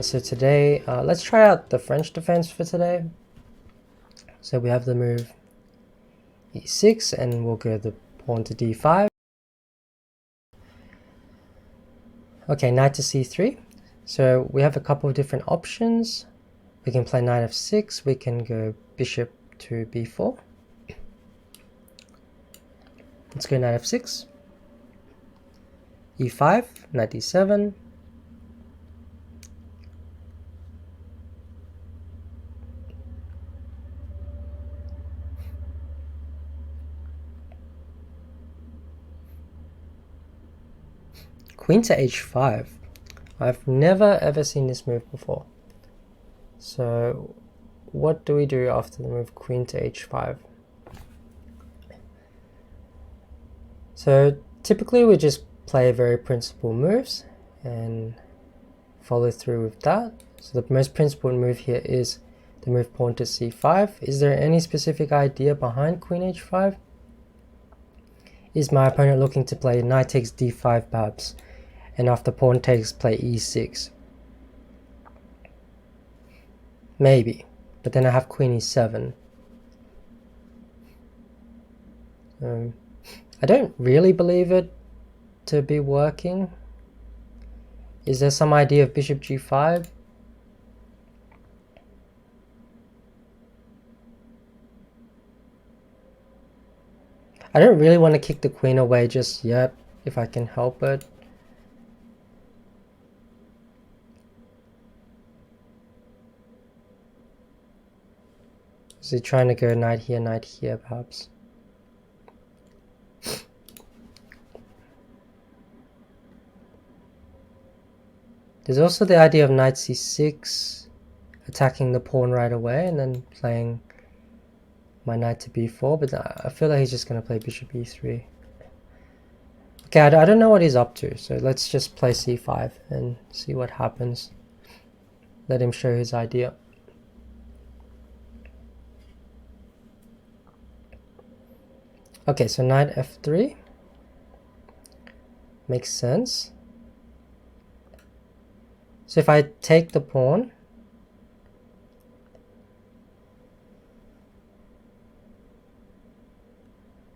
So today, let's try out the French defense for today. So we have the move e6 and we'll go the pawn to d5. Okay, knight to c3. So we have a couple of different options. We can play knight f6, we can go bishop to b4. Let's go knight f6, e5, knight d7, queen to h5. I've never ever seen this move before. So what do we do after the move queen to h5? So typically we just play very principled moves and follow through with that. So the most principled move here is the move pawn to c5. Is there any specific idea behind queen h5? Is my opponent looking to play knight takes d5 perhaps, and after pawn takes play e6? Maybe, but then I have queen e7. I don't really believe it to be working. Is there some idea of bishop g5? I don't really want to kick the queen away just yet, if I can help it. Is he trying to go knight here, perhaps? There's also the idea of knight c6, attacking the pawn right away, and then playing my knight to b4, but I feel like he's just going to play bishop e3. Okay, I don't know what he's up to, so let's just play c5 and see what happens. Let him show his idea. Okay, so knight f3 makes sense. So if I take the pawn,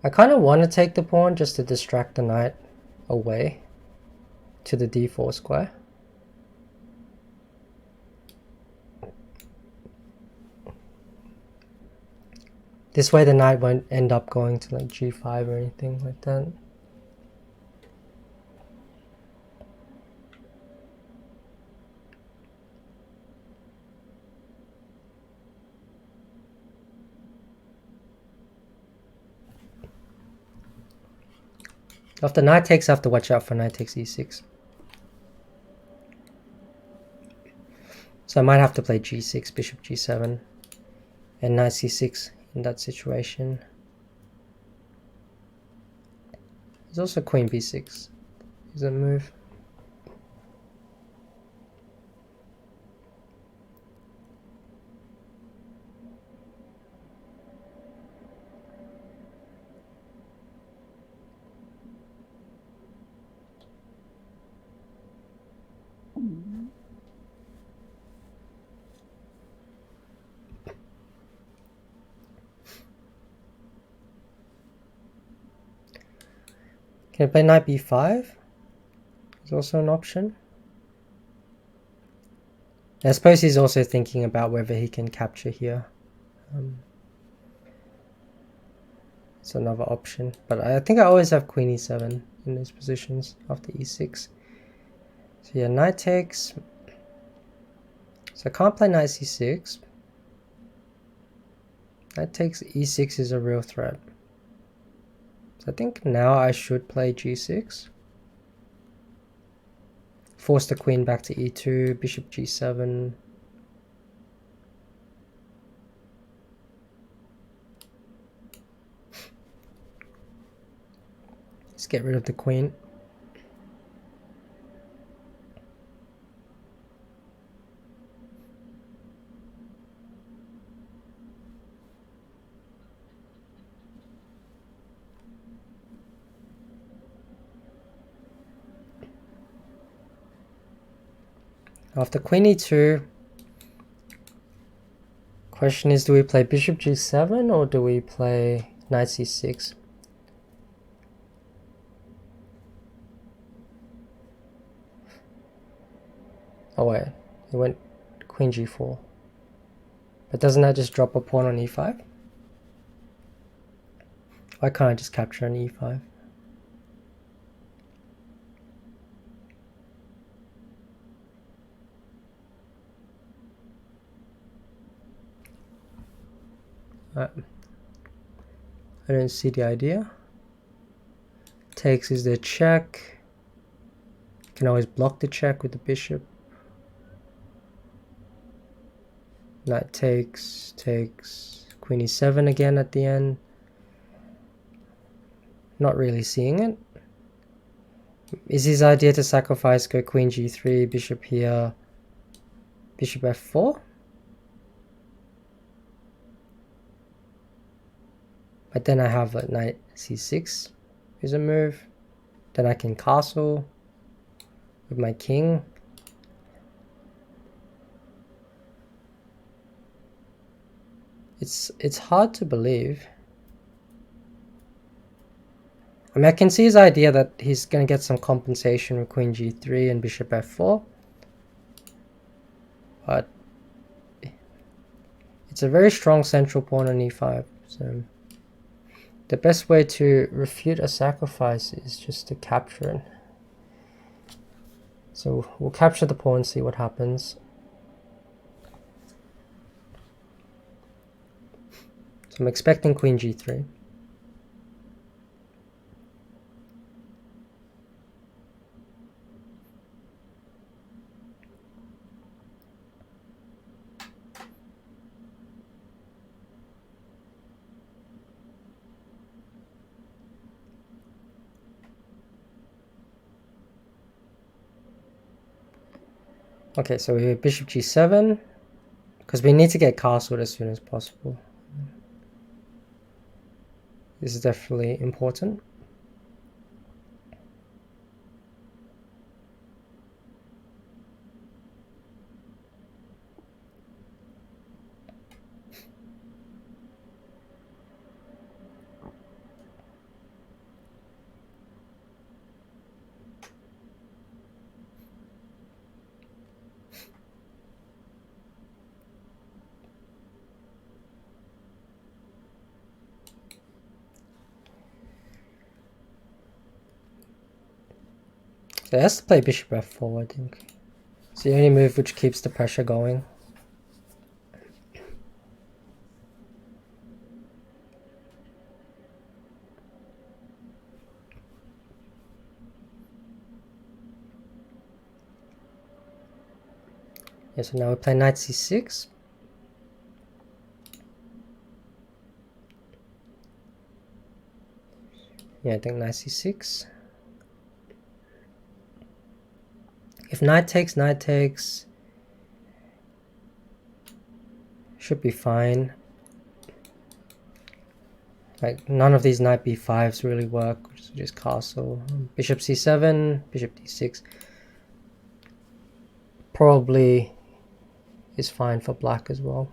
I kind of want to take the pawn just to distract the knight away to the d4 square. This way the knight won't end up going to like g5 or anything like that. After knight takes, I have to watch out for knight takes e6. So I might have to play g6, bishop g7, and knight c6 in that situation. There's also queen b6. Is a move. Can I play knight b5? Is also an option. And I suppose he's also thinking about whether he can capture here. It's another option. But I think I always have queen e7 in those positions after e6. So yeah, knight takes. So I can't play knight c6. Knight takes e6 is a real threat. So I think now I should play g6. Force the queen back to e2, bishop g7. Let's get rid of the queen. After queen e2, question is, do we play bishop g7 or do we play knight c6? Oh wait, it went queen g4. But doesn't that just drop a pawn on e5? Why can't I just capture on e5? I don't see the idea. Takes is the check. Can always block the check with the bishop. Knight takes, queen e7 again at the end. Not really seeing it. Is his idea to sacrifice, go queen g3, bishop here, bishop f4? But then I have a knight c6 is a move. Then I can castle with my king. It's hard to believe. I mean, I can see his idea that he's going to get some compensation with queen g3 and bishop f4. But it's a very strong central pawn on e5. So the best way to refute a sacrifice is just to capture it. So we'll capture the pawn, see what happens. So I'm expecting queen g3. Okay, so we have bishop g7, because we need to get castled as soon as possible. This is definitely important. So he has to play bishop f4, I think. It's the only move which keeps the pressure going. Yeah, so now we play knight c6. Yeah, I think knight c6. If knight takes, should be fine. Like, none of these knight b5s really work, so just castle. Bishop c7, bishop d6. Probably is fine for black as well.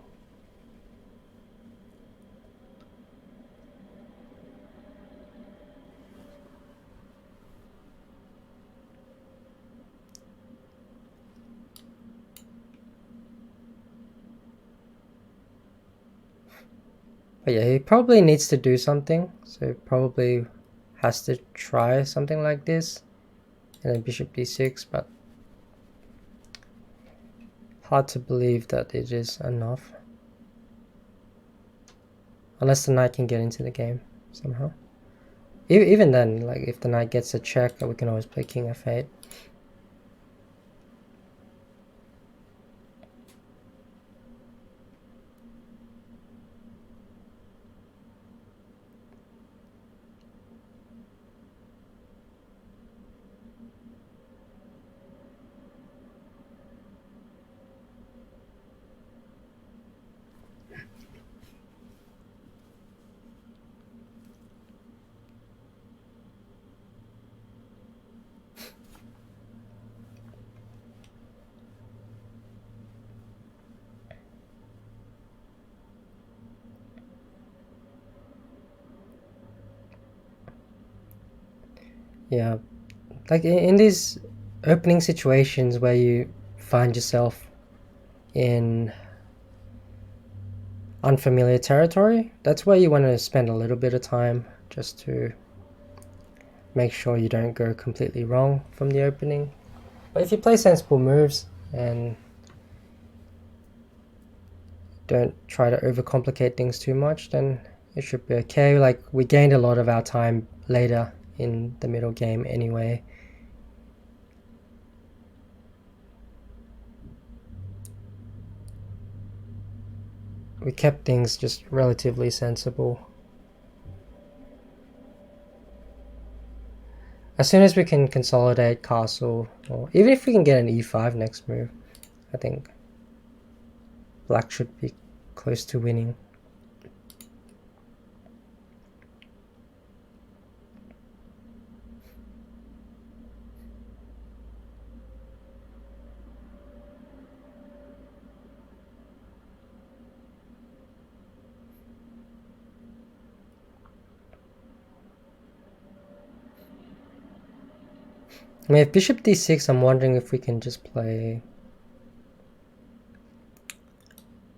But yeah, he probably needs to do something, so he probably has to try something like this. And then bishop d6, but hard to believe that it is enough. Unless the knight can get into the game somehow. Even then, like, if the knight gets a check, we can always play king f8. Yeah, like in these opening situations where you find yourself in unfamiliar territory, that's where you want to spend a little bit of time just to make sure you don't go completely wrong from the opening. But if you play sensible moves and don't try to overcomplicate things too much, then it should be okay. Like, we gained a lot of our time later in the middle game anyway. We kept things just relatively sensible. As soon as we can consolidate castle, or even if we can get an e5 next move, I think black should be close to winning. I mean, if bishop d6, I'm wondering if we can just play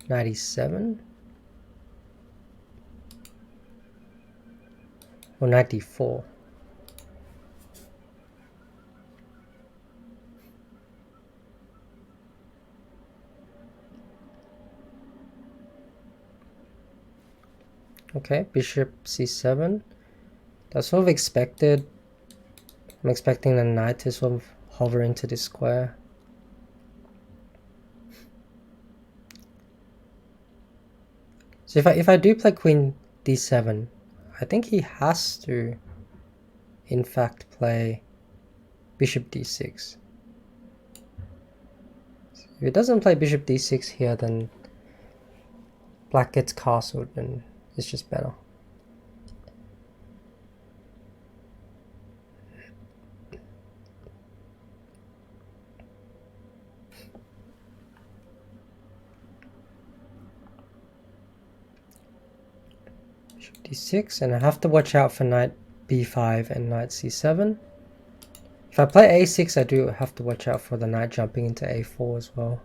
knight e7 or knight d4. Okay, bishop c7. That's sort of expected. I'm expecting the knight to sort of hover into this square. So if I do play queen d7, I think he has to, in fact, play bishop d6. So if he doesn't play bishop d6 here, then black gets castled and it's just better. Bishop d6, and I have to watch out for knight b5 and knight c7. If I play a6, I do have to watch out for the knight jumping into a4 as well.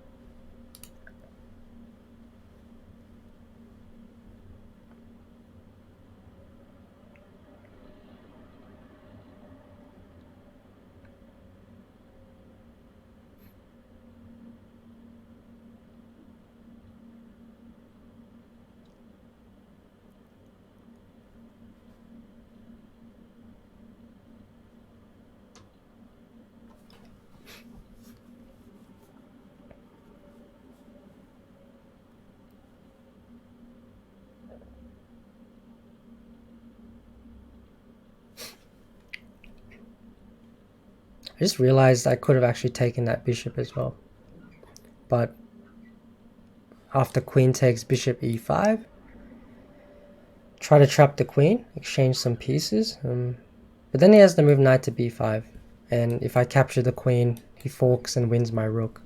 I just realized I could have actually taken that bishop as well. But after queen takes bishop e5, try to trap the queen, exchange some pieces. But then he has to move knight to b5. And if I capture the queen, he forks and wins my rook.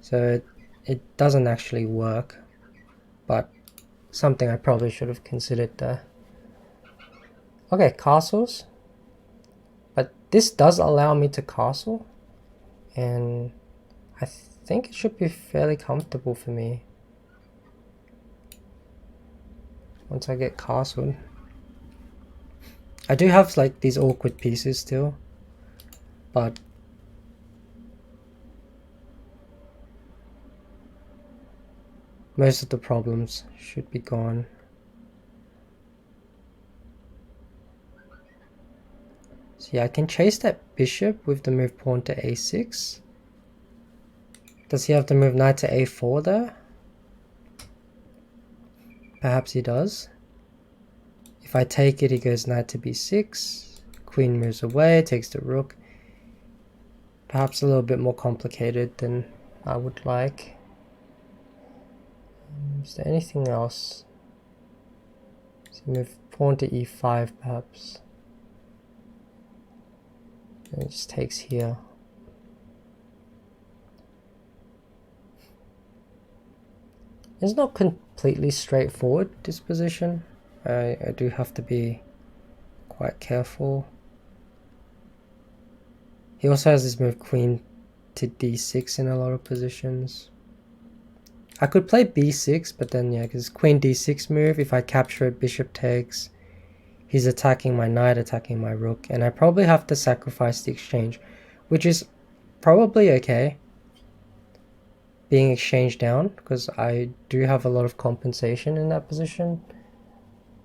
So it doesn't actually work. But something I probably should have considered there. Okay, castles. But this does allow me to castle, and I think it should be fairly comfortable for me once I get castled. I do have like these awkward pieces still, but most of the problems should be gone. So yeah, I can chase that bishop with the move pawn to a6. Does he have to move knight to a4 there? Perhaps he does. If I take it, he goes knight to b6. Queen moves away, takes the rook. Perhaps a little bit more complicated than I would like. Is there anything else? So move pawn to e5 perhaps. And it just takes here. It's not completely straightforward, this position. I do have to be quite careful. He also has this move queen to d6 in a lot of positions. I could play b6, but then yeah, because queen d6 move, if I capture it, bishop takes, he's attacking my knight, attacking my rook, and I probably have to sacrifice the exchange, which is probably okay, being exchanged down, because I do have a lot of compensation in that position.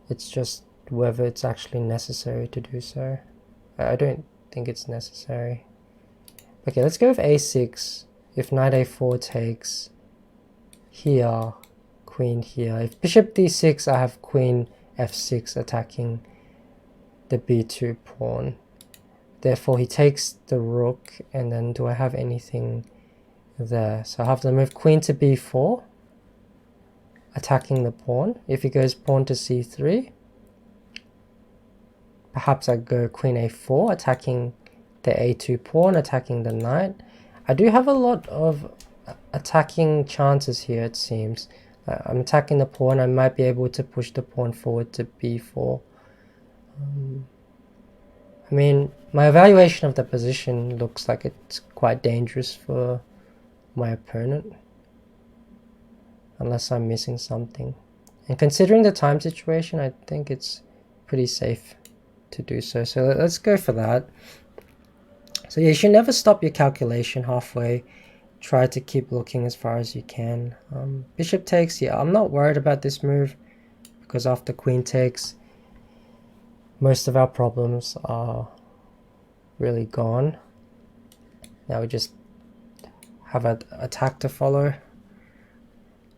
It's just whether it's actually necessary to do so. I don't think it's necessary. Okay, let's go with a6. If knight a4 takes here, queen here. If bishop d6, I have queen f6 attacking the b2 pawn. Therefore, he takes the rook, and then do I have anything there? So I have to move queen to b4, attacking the pawn. If he goes pawn to c3, perhaps I go queen a4, attacking the a2 pawn, attacking the knight. I do have a lot of attacking chances here, it seems. I'm attacking the pawn. I might be able to push the pawn forward to b4. I mean, my evaluation of the position looks like it's quite dangerous for my opponent, unless I'm missing something. And considering the time situation, I think it's pretty safe to do so. So let's go for that. So yeah, you should never stop your calculation halfway. Try to keep looking as far as you can. Bishop takes, yeah, I'm not worried about this move, because after queen takes, most of our problems are really gone. Now we just have an attack to follow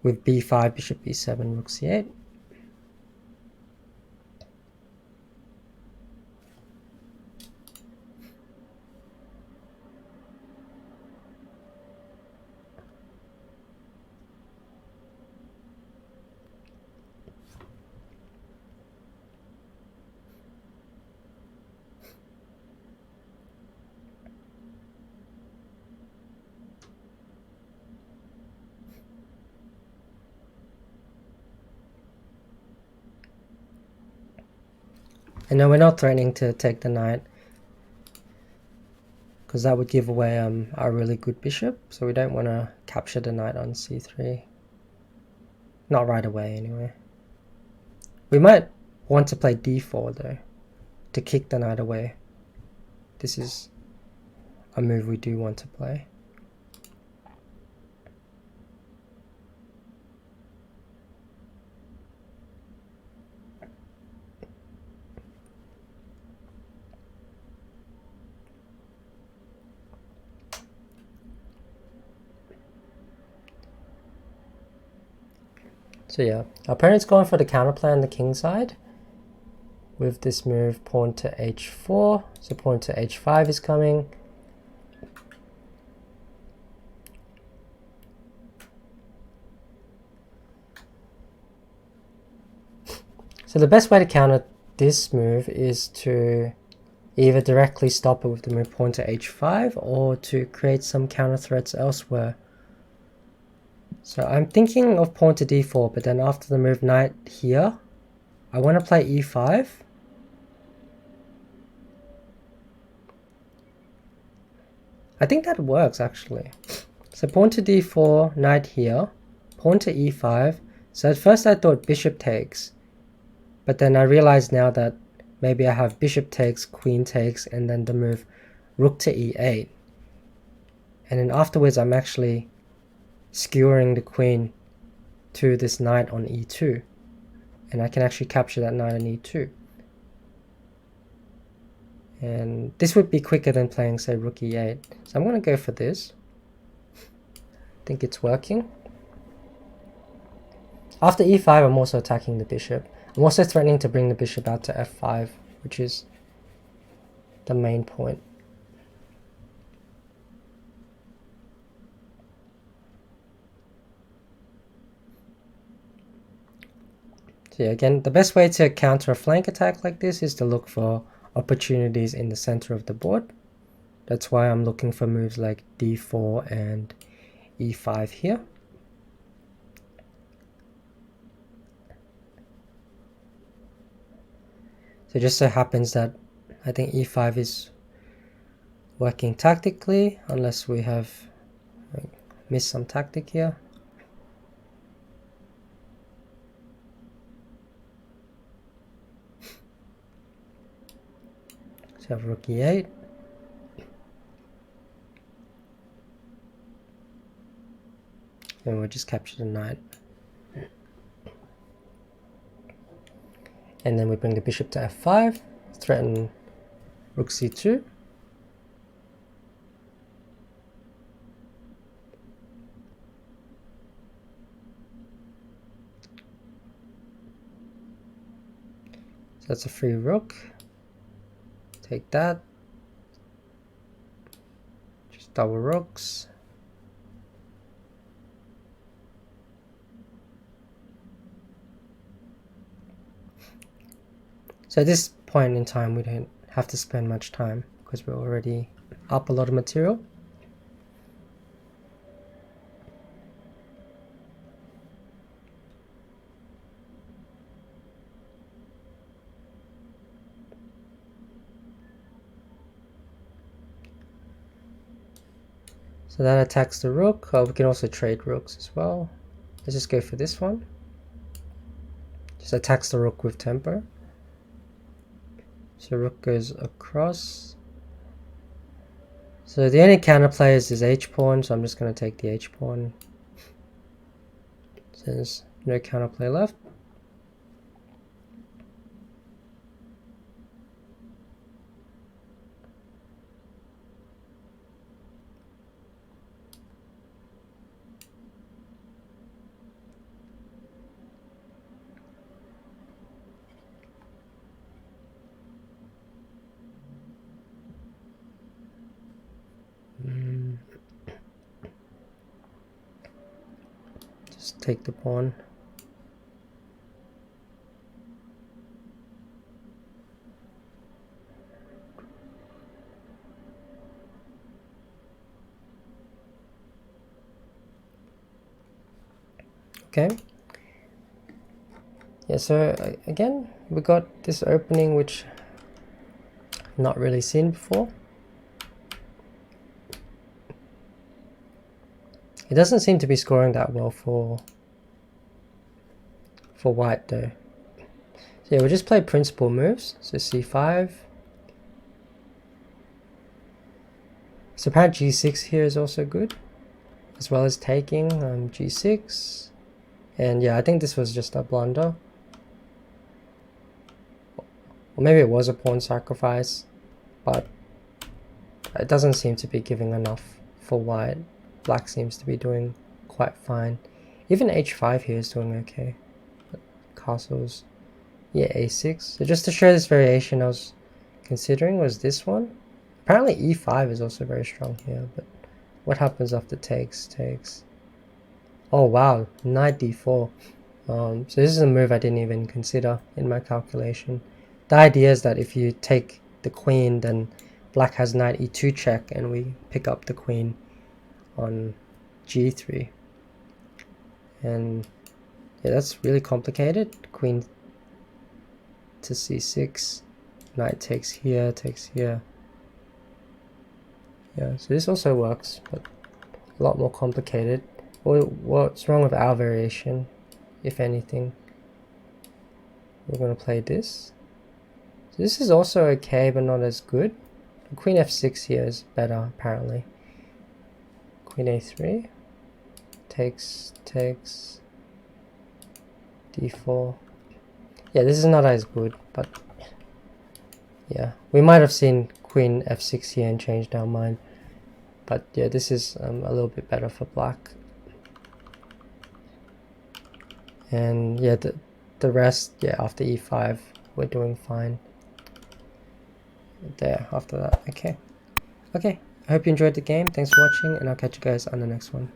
with b5, bishop b7, rook c8. And no, we're not threatening to take the knight, because that would give away our really good bishop, so we don't want to capture the knight on c3. Not right away, anyway. We might want to play d4, though, to kick the knight away. This is a move we do want to play. So yeah, our opponent's going for the counterplay on the king side with this move pawn to h4. So pawn to h5 is coming. So the best way to counter this move is to either directly stop it with the move pawn to h5 or to create some counter threats elsewhere. So I'm thinking of pawn to d4, but then after the move knight here, I want to play e5. I think that works actually. So pawn to d4, knight here, pawn to e5. So at first I thought bishop takes, but then I realized now that maybe I have bishop takes, queen takes, and then the move rook to e8. And then afterwards I'm actually skewering the queen to this knight on e2. And I can actually capture that knight on e2. And this would be quicker than playing, say, rook e8. So I'm going to go for this. I think it's working. After e5, I'm also attacking the bishop. I'm also threatening to bring the bishop out to f5, which is the main point. So yeah, again, the best way to counter a flank attack like this is to look for opportunities in the center of the board. That's why I'm looking for moves like d4 and e5 here. So it just so happens that I think e5 is working tactically, unless we have missed some tactic here. So have rook e8. And we'll just capture the knight. And then we bring the bishop to f5, threaten rook c2. So that's a free rook. Take that. Just double rooks. So at this point in time, we don't have to spend much time because we're already up a lot of material. So that attacks the rook. We can also trade rooks as well. Let's just go for this one. Just attacks the rook with tempo. So rook goes across. So the only counter play is this h-pawn, so I'm just going to take the h-pawn. So there's no counter play left. Just take the pawn. Okay. Yeah, so again, we got this opening which I've not really seen before. It doesn't seem to be scoring that well for white though. So yeah, we'll just play principal moves. So c5. So apparently g6 here is also good, as well as taking g6. And yeah, I think this was just a blunder. Or maybe it was a pawn sacrifice, but it doesn't seem to be giving enough for white. Black seems to be doing quite fine. Even h5 here is doing okay. But castles, yeah, a6. So just to show this variation I was considering was this one. Apparently e5 is also very strong here, but what happens after takes? Oh wow, knight d4. So this is a move I didn't even consider in my calculation. The idea is that if you take the queen, then black has knight e2 check, and we pick up the queen on g3. And yeah, that's really complicated. Queen to c6, knight takes here, Yeah, so this also works, but a lot more complicated. What's wrong with our variation? If anything, we're going to play this. So this is also okay, but not as good. Queen f6 here is better, apparently. Queen a3, takes, d4. Yeah, this is not as good, but yeah, we might have seen queen f6 here and changed our mind. But yeah, this is a little bit better for black. And yeah, the rest, yeah, after e5, we're doing fine. There, after that, okay. I hope you enjoyed the game. Thanks for watching, and I'll catch you guys on the next one.